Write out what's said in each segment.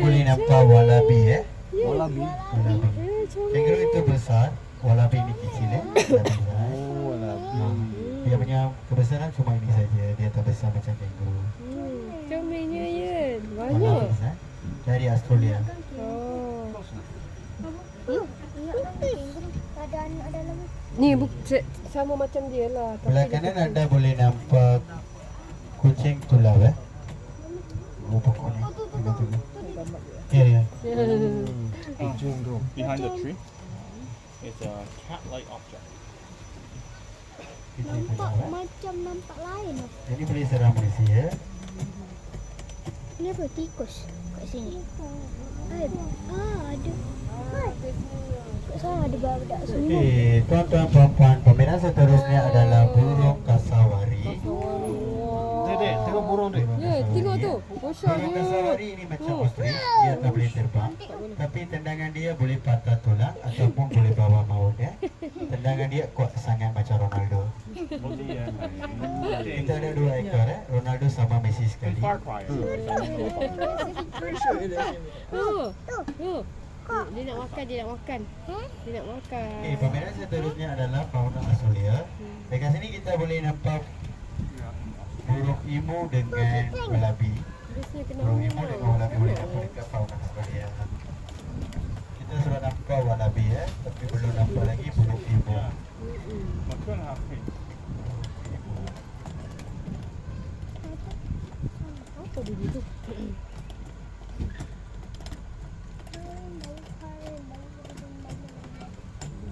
boleh nampak wallaby Wallaby. Wallaby. Kangaroo itu besar, wallaby ini kecil Wallaby. Oh, wallaby. Dia punya kebesaran cuma ini saja. Dia tak besar macam kangaroo. Comelnya ya. Banyak. Wallaby, dari Australia. Oh. Ada anak dalam. Ni sama macam dia lah. Belah kanan anda boleh nampak kucing tulau Oh pokok ni. Tengok. Ya. Kucing tu. Behind the tree is a cat-like object. Kucing Nampak tulau macam nampak lain. Jadi boleh seram Malaysia Ini apa? Tikus kat sini. Ada. Ada. Kat sana ada budak semua. Okey, tuan-tuan puan-puan, pameran seterusnya adalah burung kasawari. Dek, tengok burung dek. Ya, tengok tu. Burung Bosannya. kasawari ini macam ostrich, dia tak boleh terbang. Tapi tendangan dia boleh patah tulang ataupun boleh bawa maut Tendangan dia kuat sangat macam Ronaldo. Kita ada 2 ekor Ronaldo sama Messi sekali. Far cry. Oh. Oh. Dia nak makan, dia nak makan. Dia nak makan. Okey, pameran seterusnya adalah fauna Australia. Dekat sini kita boleh nampak burung emu dengan wallaby. Biasanya kena Burung emu dengan wallaby boleh nampak dekat fauna Australia. Kita sudah nampak wallaby tapi belum nampak lagi burung emu. About 2.5 feet. apa dia tu?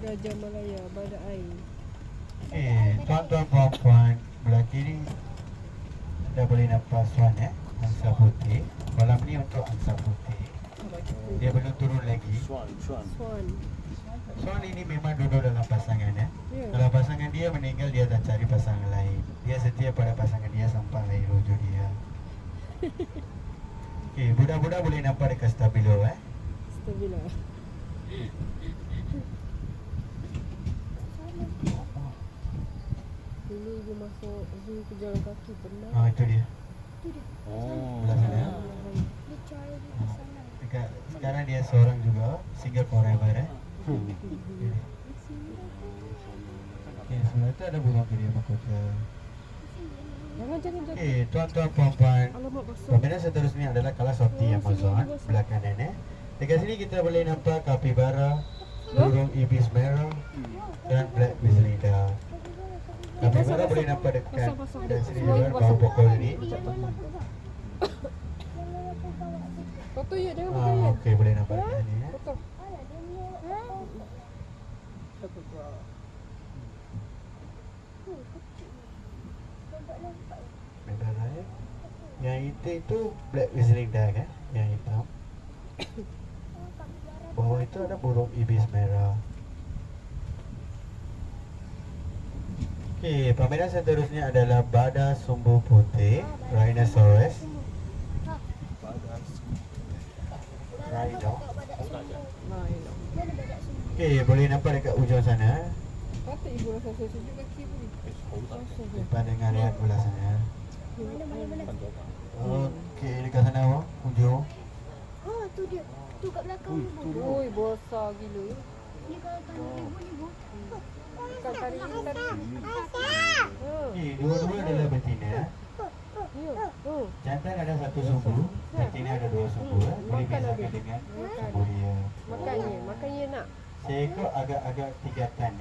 Gajah Malaya, badak air. Tuan-tuan puan-puan, belah kiri anda boleh nampak swan angsa putih. Malam ni untuk angsa putih. Dia belum turun lagi. Swan. Swan. Swan ini memang duduk dalam pasangan Ya. Kalau pasangan dia meninggal, dia tak cari pasangan lain. Dia setia pada pasangan dia sampai akhir wujud dia. Budak-budak boleh nampak dekat stabilo Stabila. Dulu ibu masuk zoo pejalan kaki pernah. Itu dia. Oh. Belah sana. Dia cari di sana. Dekat, sekarang dia seorang juga, single forever sebelah itu ada burung kiri mahkota. Jangan. Tuan-tuan puan-puan, Alamak basah. pameran seterusnya adalah kelas opti Amazon belah kanan Dekat sini kita boleh nampak kapibara, burung ibis merah dan black wizarda. Kapibara boleh nampak dekat dan sini juga bawah pokok ini. Foto ya, jangan pakai ya. Okey, boleh nampak dekat sini Foto. Merah Yang itu black wizarda yang hitam. Bawah itu ada burung ibis merah. Pameran seterusnya adalah badak sumbu putih, rhinoceros. Rhino. Boleh nampak dekat ujung sana. Patut ibu rasa sejuk kaki pun. Depan dengan lihat belah sana. Dekat sana ujung. Tu dia. Tu kat belakang ibu. Oi, besar gila. Ni kalau tanya ibu ni bu. Bukan tadi. Dua-dua adalah betina. Ya. Jantan ada satu sumbu, betina ada 2 sumbu. Boleh bezakan dengan sumbu dia. Makannya nak. Seekor agak-agak 3 tan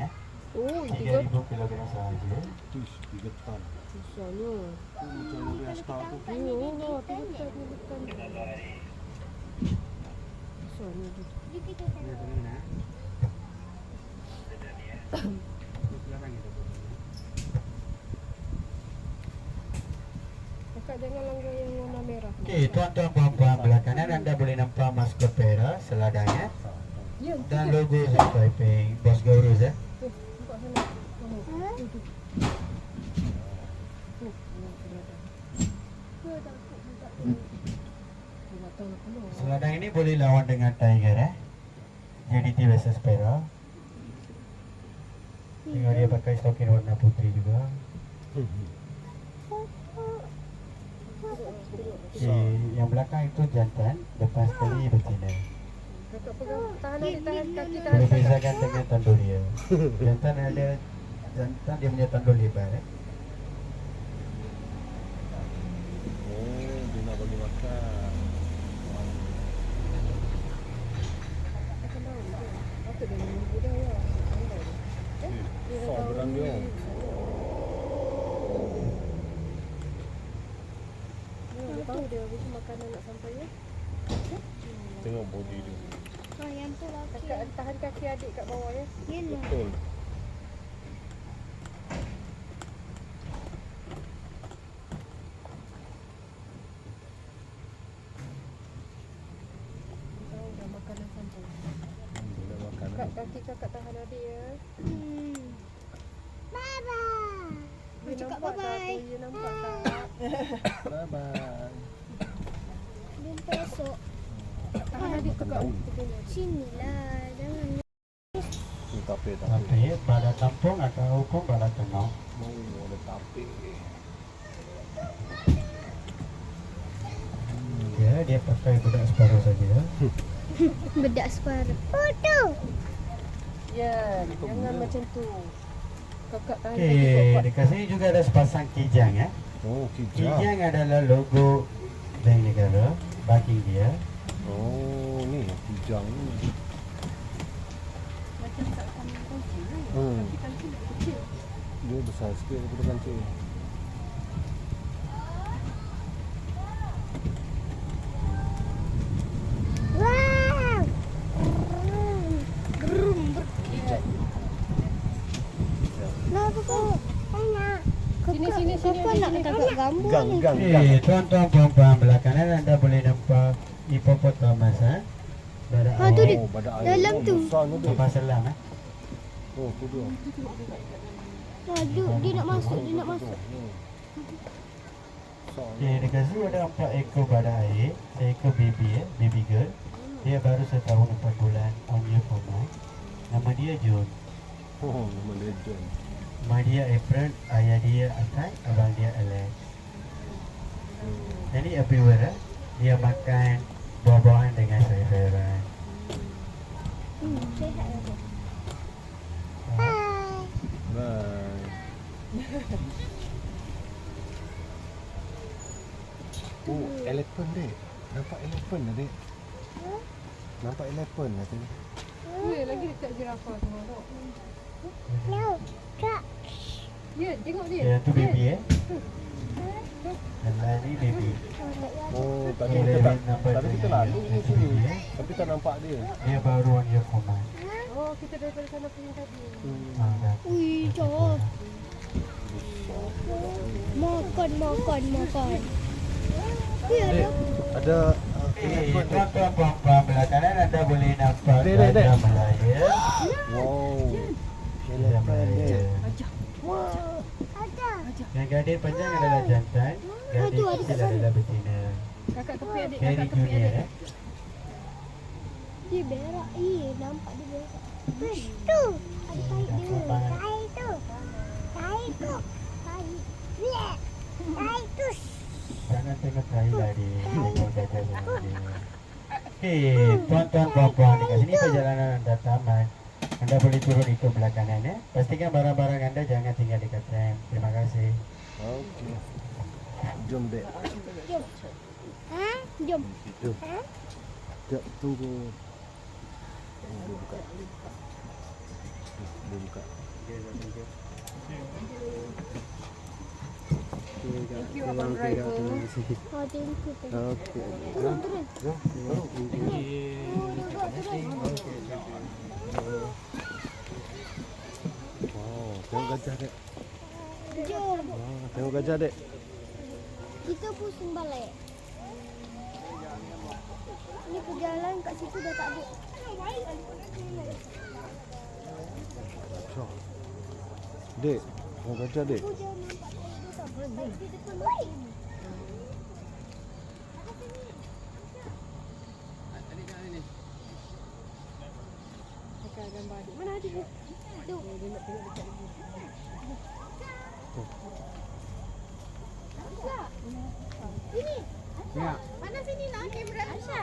Oh, 3,000 kilogram sahaja. 3 tan. susahnya. Macam orang star tu. Ya Allah, tiga bukan. Susahnya tu. Kakak jangan langgar yang warna merah. Tuan-tuan puan-puan, belah kanan anda boleh nampak maskot Perak, seladangnya dan logo Zoom Taiping, Bos Gaurus Buka sana. Seladang ini boleh lawan dengan Tiger JDT versus Perak. Tengok dia pakai stokin warna putih juga. Yang belakang itu jantan, depan sekali betina. Kakak pegang, tahan adik, tahan kaki, tahan Boleh kakak. bezakan dengan tandul dia. Jantan ada jantan dia punya tandul lebar. Oh, dia nak bagi makan. Patut dia minum muda ya. Besar berang dia. Dia tahu dia bagi makanan nak sampai ya. Tengok body dia. Oh, yang tu laki. Kakak tahan kaki adik kat bawah ya. Yelah. Betul. Tahu dah makanan sampai. Dia nak makan. Kak, kaki kakak tahan adik ya. Bye-bye. Dia Cakap nampak tak bye-bye. tu? Dia nampak tak? Bye bye. Jumpa esok. Tahan adik tu kak. Sini lah. Jangan. Ni tape. Tapi pada kampung atau hukum pada tengah. Mau ada tape. Dia pakai budak separuh saja. Bedak separuh. Foto. Ya, jangan macam tu. Kakak tahan kaki Okey, kuat-kuat. dekat sini juga ada sepasang kijang ya. Oh, kijang. Kijang adalah logo bank negara, backing dia. Oh, ni kijang ni. Macam kat kancing ni. Hmm. Tapi kancing lebih kecil. Dia besar sikit daripada kancing. Wow. Kenapa kau? Tanya. Sini, sini, sini, Kau nak sini. tangkap gambar Gang, ni. gang, gang. Tuan-tuan puan-puan belakangan anda boleh nampak hippopotamus Pada Ha, tu dia. Oh, badak air. Dalam Oh, tu. besar tu dia. Kapal selam Oh, tu dia. Aduh, dia nak masuk, dia nak masuk. Hmm. Besar ni. Okey, dekat sini ada 4 ekor badak air, seekor baby baby girl. Dia baru setahun 4 bulan, on year 4 month. Nama dia June. Oh, nama legend. Mak dia April, ayah dia Akai, abang dia Alex. Jadi everywhere dia makan buah-buahan dengan sayur-sayuran. Sehat aku. Bye. Oh, elephant dek. Nampak elephant lah dek. Nampak elephant lah tadi. Weh, lagi dekat jirafah tu. Tengok. No, kak. Ya, tengok dia. Yang tu baby Dan lagi baby. Oh, tadi Boleh kita tak, nampak tadi kita dengan lalu yang sini. baby, Tapi tak nampak dia. Dia baru on year 4 month. Oh, kita daripada sana pergi tadi. Dah. Ui, jauh. Makan, makan, makan. Ya, Dek, ada Okey, elephant dek. tuan-tuan puan-puan belakangan anda boleh nampak Dek, dek, dek. gajah Melaya. Wow. Gajah Elephant Melaya. dek. Ajak. ada. Yang gadis panjang adalah jantan, gadis Aduh, ada kecil kat sana. adalah betina. Kakak tepi adik, Very kakak tepi junior adik. Dia berak. Nampak dia berak. Tu. Ada tahi dia. Tahi tu. Tahi tu. Tahi. Bleh. Tahi tu. Jangan tengok tahi lah dia, tengok gajah sama dia. Okey, tuan-tuan puan-puan, dekat sini perjalanan anda tamat. Anda boleh turun ikut belah kanan ya. Pastikan barang-barang anda jangan tinggal dekat tram. Terima kasih. Okey. Jom dek. Jom. Ha? Jom. Jom. Sekejap, tunggu. Oh, dia buka. Dia buka. Thank you, Abang Driver. Oh, thank you. Okey. Turun, turun. Jom. Jom. Oh, juga turun. Wow, tengok gajah dek. Jom. Wow, tengok gajah dek. Kita pusing balik. Ni perjalanan kat situ dah tak ada. Gajah. Dek, tengok gajah dek. Di depan lain. Kakak gambar adik. Mana adik? Tu. Dia nak tengok dekat lagi. Sini. Ya. Mana sini nak kamera Arsha?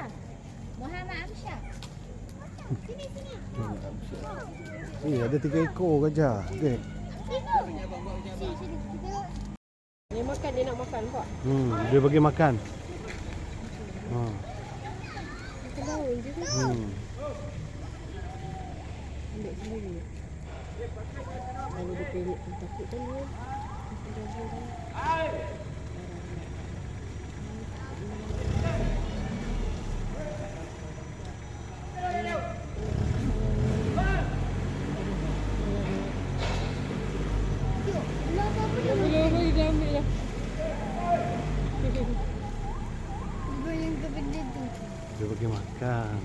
Muhammad Arsha. Sini sini. Ada 3 ekor gajah. Dek. Sini sini. Dia makan, dia nak makan nampak. Dia bagi makan. Makan daun je kan. Ambil sendiri. Kalau dia peluk takut kan dia. Dia ambil lah. Yang ke benda tu. Dia bagi makan.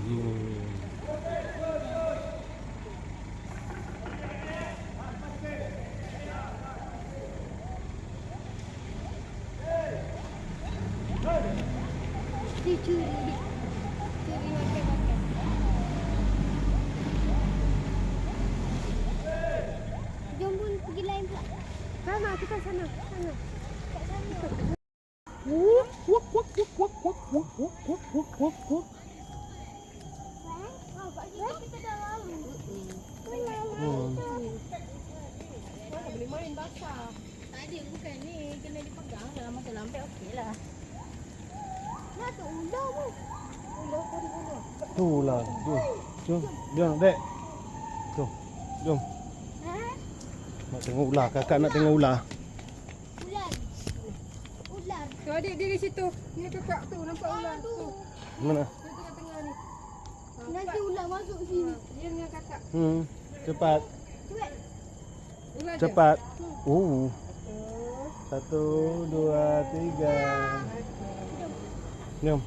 Dia curi. Curi makan. Jom pun pergi lain pula. Sana, kita sana. Sana. Kat sana. Kita dah lalu. Mana boleh main basah. Tak ada, bukan ni. Kena dipegang dalam masa lambat okey lah. Nak tu ular pun. Ular tadi ular. Tu lah. Jom. Jom, Dek. Jom. Ha? Nak tengok ular. Kakak nak tengok ular. Ular. Ular. Tu adik dia di situ. Dia kakak tu nampak ular tu. Mana? Dia tengah-tengah ni. Nanti ular masuk sini. Dia dengan kakak. Cepat. Cepat. Ular je. Cepat. 1, 2, 3. Jom.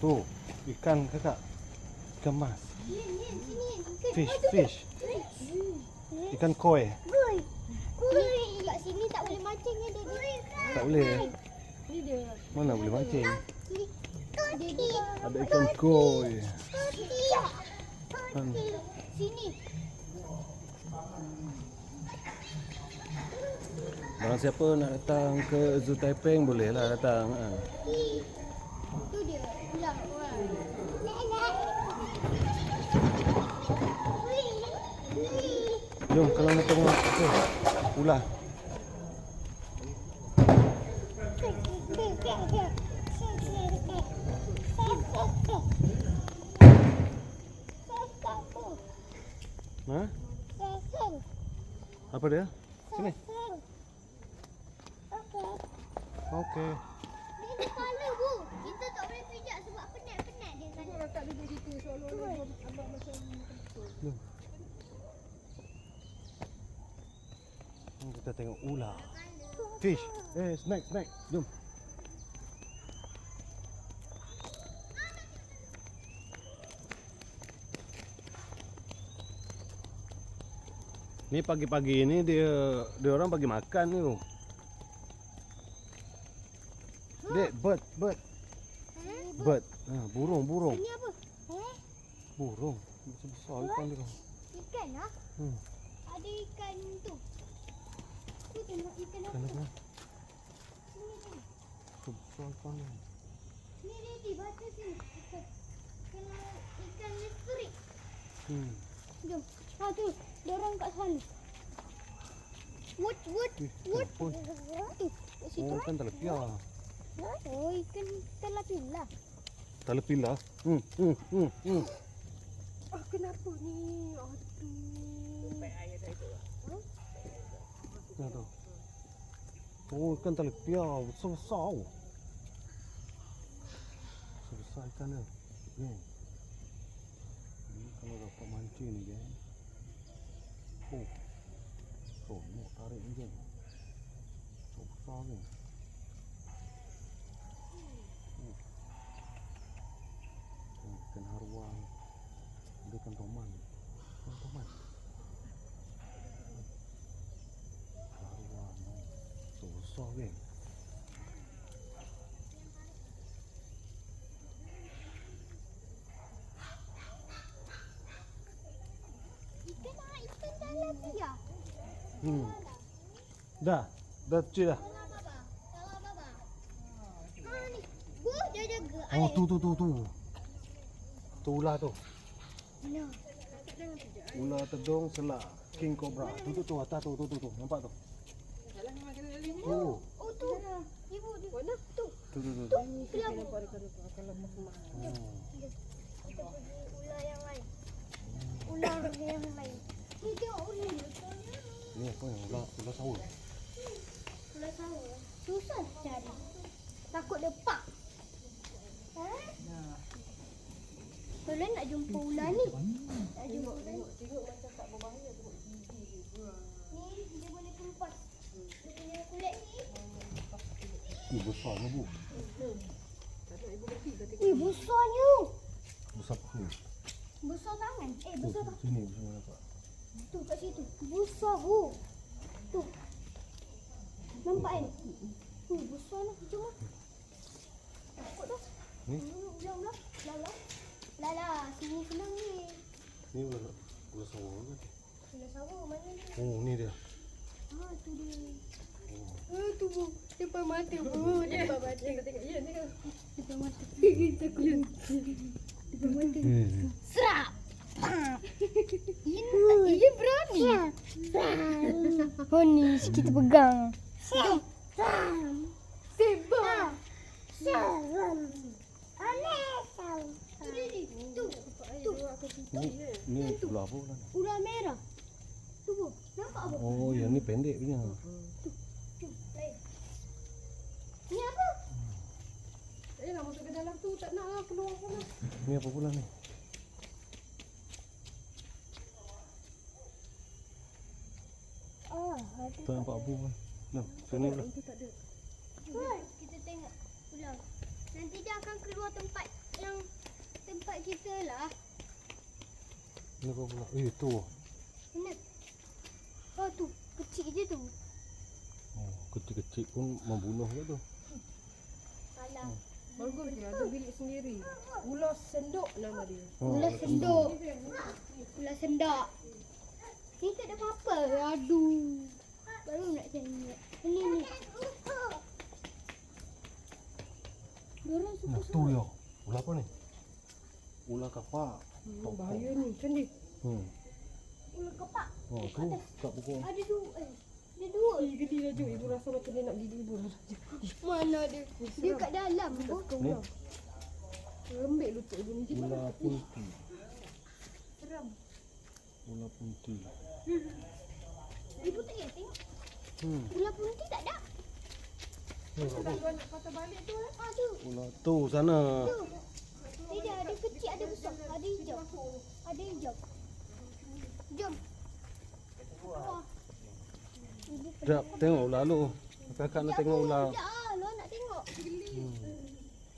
Tu, ikan kakak. Ikan mas. Sini. Fish. Ikan koi. Gui. Kat sini tak boleh mancing ya, Daddy. Tak boleh. Ni dia. Mana boleh mancing? Daddy. Ada ikan koi. Sini. Barang siapa nak datang ke Zoo Taiping boleh lah datang. Tu dia. Ular. Jom kalau nak tengok tu. Ular. Ha? Apa dia? Sini. Okey. Dia kepala bu. Kita tak boleh pijak sebab penat-penat dia kan. Kakak duduk situ seolah-olah abang macam Jom. Kita tengok ular. Fish. Snack. Jom. Ni pagi-pagi ni dia orang bagi makan ni tu. Dek, bird. Bird. Burung. Ini apa? Burung. Besar ikan dia. Ikan lah. Ada ikan tu. Tu tengok ikan apa? Kenapa? Sini. Besar ikan dia. Ni Daddy baca sini. Ikan listrik. Jom. Tu. Dorang kat sana. Wood. Apa? Tu. Kat situ. Oh, ikan telepia. Oh, ikan telapila. Telepila. kenapa ni? Aduh. Ya tu. Oh, ikan telepia besar-besar. Besar ikan dia. Ni kalau dapat mancing ni geng. Nak tarik ni geng. Besar geng. mati ya? Dah kecil dah. Salah baba. Salah baba. Ah ni. Gua dia jaga. Oh, tu. Tu ular tu. No. Ular tedung selak king cobra. Tu atas tu. Nampak tu? Oh, Oh tu. Ibu dia. Mana? Tu. tu. Kelab. Oh. Kita pergi ular yang lain. Ular yang lain. Ni tengok ular ni. Ni apa yang ular sawah? Ular sawah. Susah cari. Takut dia pak. Tolong nak jumpa ular ni. Nak jumpa ular ni. Tengok macam tak berbahaya. Tengok gigi dia keluar. Ni dia boleh kumpas. Dia punya kulit ni. Besar ni bu. Tak nak ibu berhenti ke tengok. Besarnya. Besar ni. Besar tangan. Besar tangan. Sini besar nampak. Tu kat situ. Besar bu. Tu. Nampak kan? Besar lah. Cuma. Takut dah. Ni Ulang. Lala. Sini senang ni. ni ular sawah ke? Ular sawah mana ni? Oh, ni dia. Tu dia. Tu bu. Depan mata bu. Depan mata. Kita tengok. Ya, tengok. Depan mata. Kita kulit. Depan mata. Serap. Ia berani. Oh ni kita pegang. Seram. Sebab. Seram. Tu. Ni ular apa ular? Ular merah. Tu bu. Nampak apa? Oh, yang ni pendek punya. Lain. Ni apa? Tak payahlah masuk ke dalam tu. Tak nak lah keluar sana. Ni apa pula ni? Tak nampak apa pun. Nah, sini pula. Itu tak ada. Kita tengok ular. Nanti dia akan keluar tempat kita lah. Ni apa pula? Tu. Mana? Oh tu. Kecil je tu. Oh, kecil-kecil pun membunuh ke tu? Salah. Bagus dia. Ada bilik sendiri. Ular sendok nama dia. Ular sendok. Ular sendok. Ni tak ada apa-apa. Aduh. Baru nak tengok. Ini ni. Diorang suka Nah, tu ya. Ular apa ni? Ular kapak. Bahaya ni. Kan dia. ular kepak. Oh, tu kat pokok. Ada dua. Ada dua. Geli dah Ju. Ibu rasa macam dia nak gigit ibu. Mana dia? Dia kat dalam. Ni Lembik lutut ibu ni. ular punti. Seram. Ular punti. Ibu tak payah tengok. Ular punti tak ada. Kalau nak patah balik tu lah. Tu. Ular tu sana. Tu. Tidak, ada kecil, ada besar. Ada hijau. Ada hijau. Jom. Wah. Ibu Sekejap, tengok ular lu. Kakak nak tengok ular. Sekejap, lu nak tengok.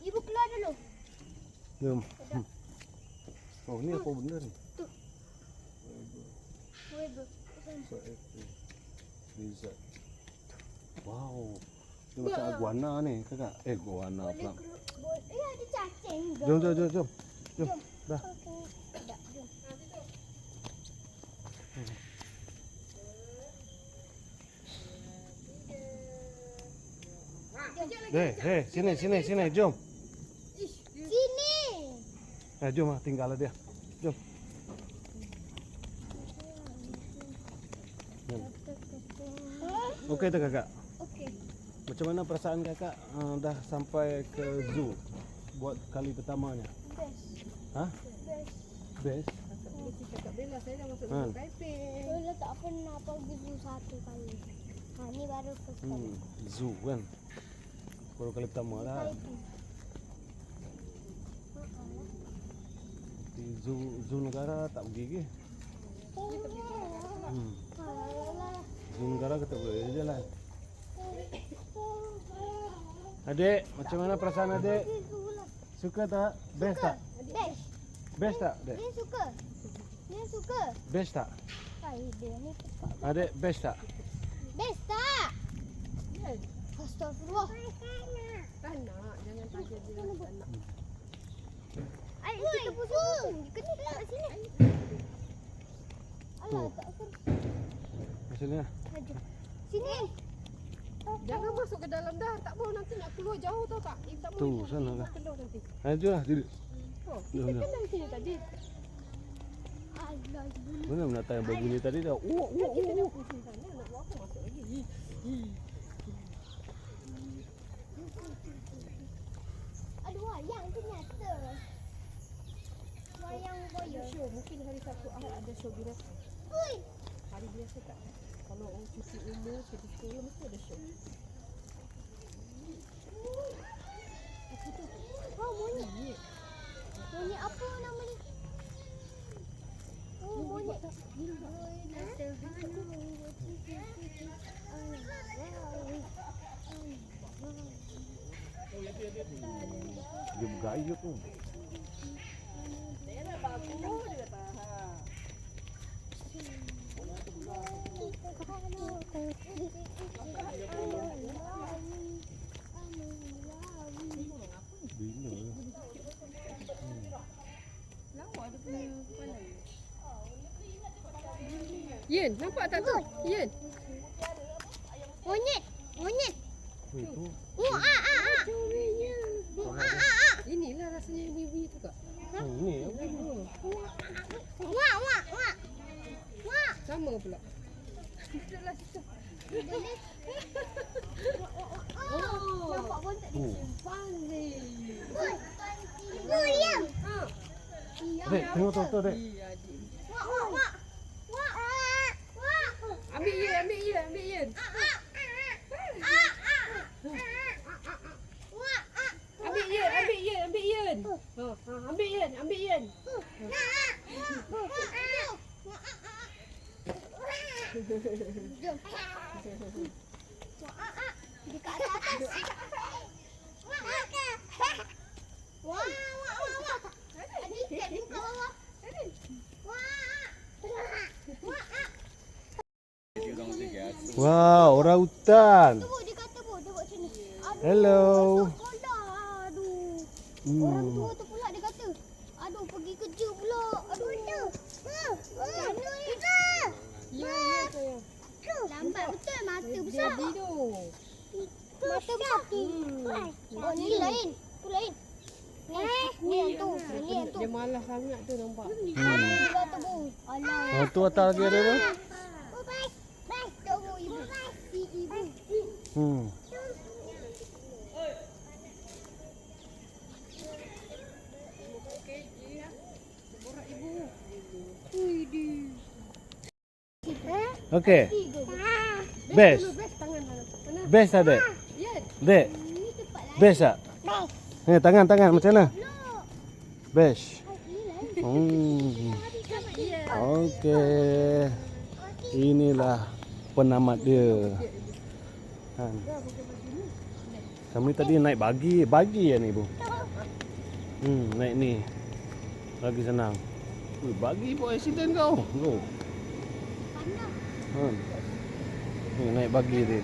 Ibu keluar dulu. Jom. Oh, ni apa benda ni? Ibu. Lizard. Wow. Dia macam iguana ni, kakak. Iguana pula. Ada cacing. Jom. Jom. Dah. Okey. Tak, jom. Sini, jom. Sini. Jom lah, tinggal dia. Jom. Okey tak kakak? Okey. Macam mana perasaan kakak dah sampai ke zoo buat kali pertamanya? Best. Ha? Best. Best? Dia cakap Kak Bella saya dah masuk Han. dalam Taipei. Lola tak pernah pergi zoo satu kali. Ni baru first kali. Zoo kan? Baru kali pertama lah. Di zoo negara tak pergi ke? Zoo negara kita boleh jalan. Adik, macam mana perasaan adik? Suka tak? Best tak? Best. Best tak, adik? Dia suka. Dia suka. Best tak? Dia ni cepat. Adik, best tak? Best tak? Astagfirullah. Tak nak. Jangan tanya dia. Tak nak. Ayo kita pusing. Kena dekat sini. Alah tak akan. Sini lah. Sini. Jangan masuk ke dalam dah. Tak boleh nanti nak keluar jauh tau tak? Tak Tu, boleh. sana lah. Keluar nanti. Itu lah, duduk. Oh, kita kan dari sini tadi. Mana binatang yang berbunyi tadi dah. Kita dah pusing sana. Nak buat apa masuk lagi? Ada wayang ternyata. Wayang boyo. Show. Mungkin hari Sabtu Ahad ada show binatang. Ui. Hari biasa tak. Kalau orang cuti umur, cuti sekolah mesti ada show. Apa tu? Oh, monyet. Monyet. Monyet apa nama ni? Oh, monyet. Dia bergayut tu. Bina lah. Yen, nampak tak tu? Yen. Monyet. Monyet. Itu. Oh, Comel-nya. Inilah rasanya ini bunyi tu kak. Ini ya. Wak, wak, wak. Wak. Sama pula. Oh, nampak pun tak Tu. Pandai. diam. Dek, tengok tu, Dek. Wak, wak, wak. Wak. Wak. Ambil Yen, ambil Yen, ambil Yen. Ambil Yen, ambil Yen, ambil Yen. Ambil Yen, ambil Yen. Jom. Dekat atas. Wah, wah, wah, wah. Ada ikan di bawah. Wow, orang hutan. Tunggu, dia kata bu, dia buat sini. Aduh, Hello. masuk kolam. Aduh. Orang tua tu pula dia kata. Aduh, pergi kerja pula. Aduh. Mana itu? Ya, ya sayang. Lambat betul mata besar. Jadi tu. Mata besar. Oh, ni lain. Tu lain. Ni yang tu. Ni yang tu. Dia malas sangat tu nampak. Dia kata bu. Alah. Oh, tu atas lagi ada tu. Bye. Bye. Tunggu ibu. Si ibu. Okey. Best. Best tangan mana? Best tak, Dek? Yen. Dek. Ni tempat lain. Best tak? Bye. Tangan macam mana? Look. Best. Ni lain. Okey. Inilah penamat dia. Kan. Kami tadi naik bagi ya ni, Bu. Naik ni. Lagi senang. Bagi pun accident kau. Go. Ni naik bagi dia.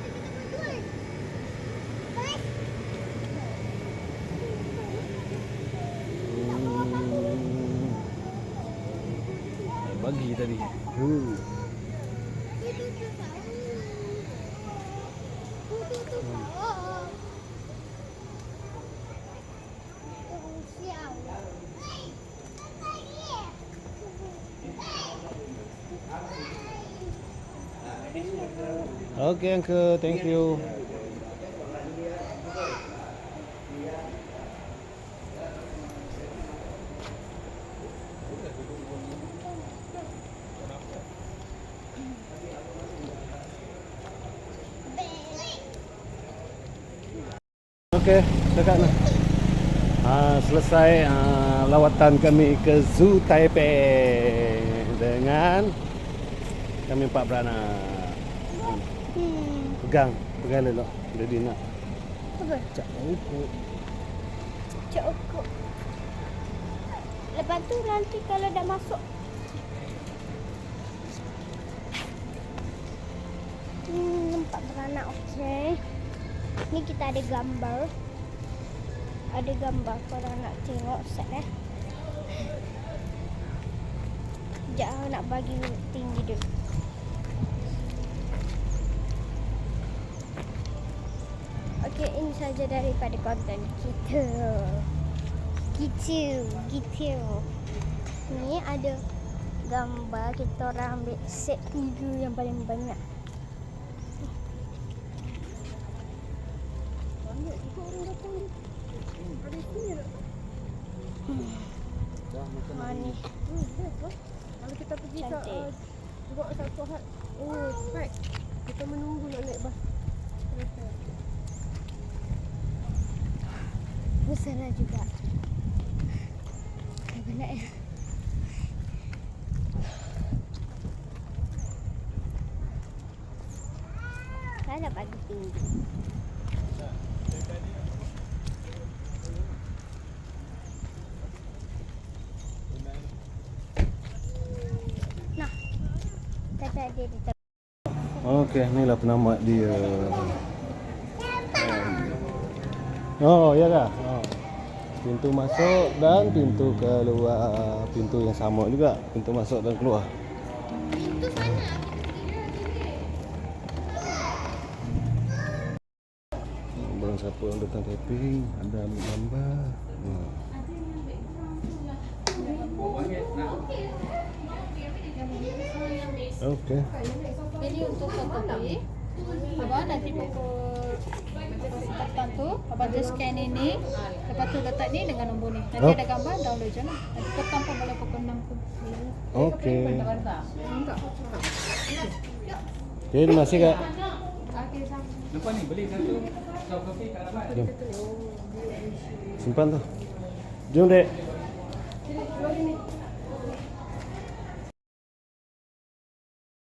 Naik bagi tadi. Okay, Uncle. Thank you. Okey, cakap nak. Selesai lawatan kami ke Zoo Taipei dengan kami empat beranak. Pegang dulu. Jadi nak Apa? cak ukur. Cak ukur. Lepas tu nanti kalau dah masuk nampak beranak okey. Ni kita ada gambar. Ada gambar korang nak tengok set Sekejap nak bagi tinggi dulu. saja daripada konten kita. Gitu. Ni ada gambar kita orang ambil set 3 yang paling banyak. Manis. Kalau kita pergi ke Cantik. buat satu hal. Oh, cepat. Kita menunggu nak naik bas. Kereta. Busana juga. Dah penat ya. Saya nak pagi tinggi. Nah, kata dia di tepi. Okey, inilah penamat dia. Oh, ya kah? Oh. Pintu masuk dan pintu keluar. Pintu yang sama juga. Pintu masuk dan keluar. Barang siapa yang datang tapping, ada ambil gambar. Okey. Ini untuk fotokopi. Abang nanti pukul petang tu, abang just scan ini. Lepas tu letak ni dengan nombor ni. Nanti Oh. ada gambar, download je lah. Nanti petang pun boleh pukul 6 tu. Okey. Enggak. Okey, terima kasih Kak. Okey, sama. Lepas ni beli satu soft kopi kat dalam. Jom. Simpan tu. Jom, Dek. Sini, keluar sini.